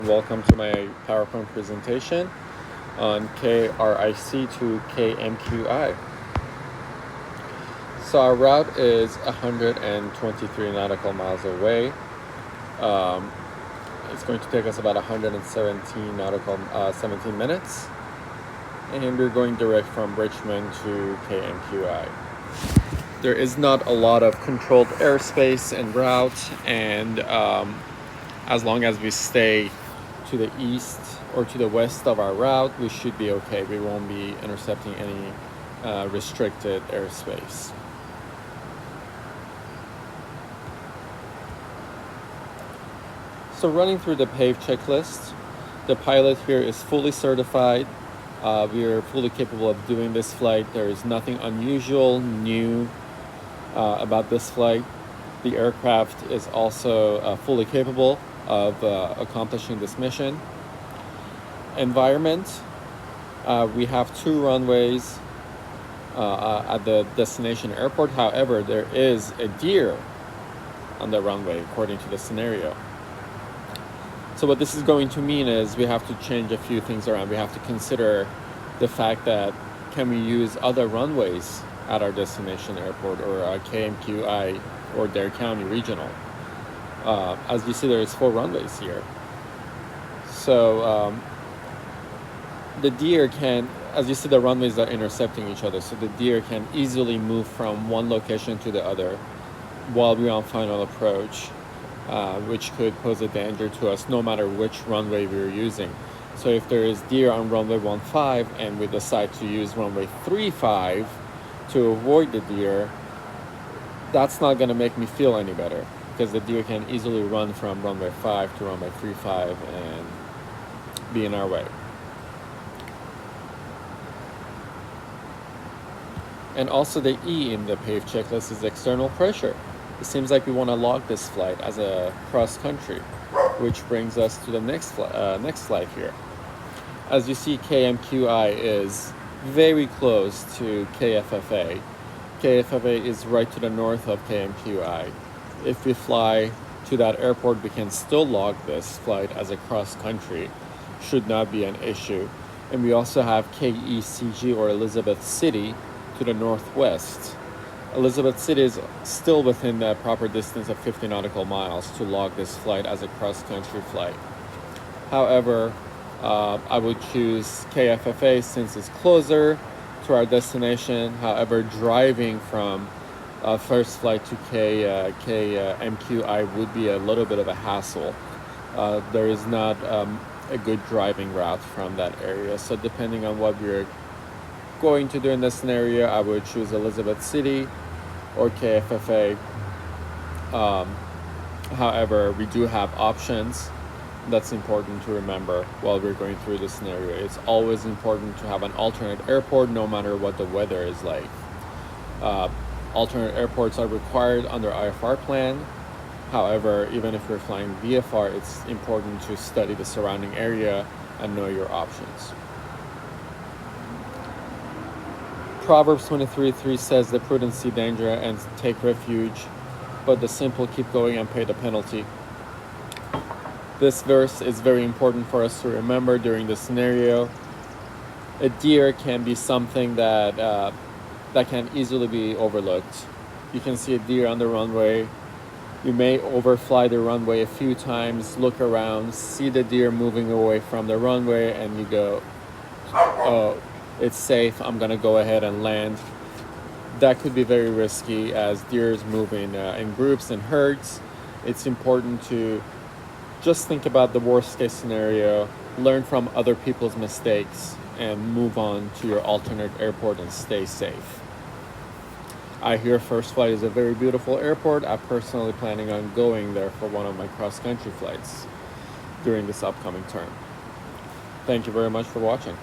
Welcome to my PowerPoint presentation on KRIC to KMQI. So our route is 123 nautical miles away. It's going to take us about 17 minutes, and we're going direct from Richmond to KMQI. There is not a lot of controlled airspace en route, and as long as we stay to the east or to the west of our route, we should be okay. We won't be intercepting any restricted airspace. So running through the PAVE checklist, the pilot here is fully certified. We are fully capable of doing this flight. There is nothing unusual, new about this flight. The aircraft is also fully capable of accomplishing this mission. Environment, we have 2 runways at the destination airport. However, there is a deer on the runway according to the scenario. So what this is going to mean is we have to change a few things around. We have to consider the fact that can we use other runways at our destination airport or KMQI or Dare County Regional. As you see, there is 4 runways here. So the deer can, as you see, the runways are intercepting each other. So the deer can easily move from one location to the other while we're on final approach, which could pose a danger to us no matter which runway we're using. So if there is deer on runway 15 and we decide to use runway 35 to avoid the deer, that's not going to make me feel any better, because the deer can easily run from runway 5 to runway 35 and be in our way. And also the E in the PAVE checklist is external pressure. It seems like we want to log this flight as a cross-country, which brings us to the next flight here. As you see, KMQI is very close to KFFA. KFFA is right to the north of KMQI. If we fly to that airport, we can still log this flight as a cross-country. Should not be an issue. And we also have KECG, or Elizabeth City, to the northwest. Elizabeth City is still within the proper distance of 50 nautical miles to log this flight as a cross-country flight. However, I would choose KFFA since it's closer to our destination. However, driving from first flight to KMQI would be a little bit of a hassle. There is not a good driving route from that area. So depending on what we're going to do in this scenario, I would choose Elizabeth City or KFFA. However, we do have options. That's important to remember while we're going through this scenario. It's always important to have an alternate airport no matter what the weather is like. Alternate airports are required under IFR plan. However, even if you're flying VFR, it's important to study the surrounding area and know your options. Proverbs 23:3 says, "The prudent see danger and take refuge, but the simple keep going and pay the penalty." This verse is very important for us to remember during this scenario. A deer can be something that can easily be overlooked. You can see a deer on the runway. You may overfly the runway a few times, look around, see the deer moving away from the runway, and you go, "Oh, it's safe, I'm gonna go ahead and land." That could be very risky as deer is moving in groups and herds. It's important to just think about the worst case scenario, learn from other people's mistakes, and move on to your alternate airport and stay safe. I hear First Flight is a very beautiful airport. I'm personally planning on going there for one of my cross-country flights during this upcoming term. Thank you very much for watching.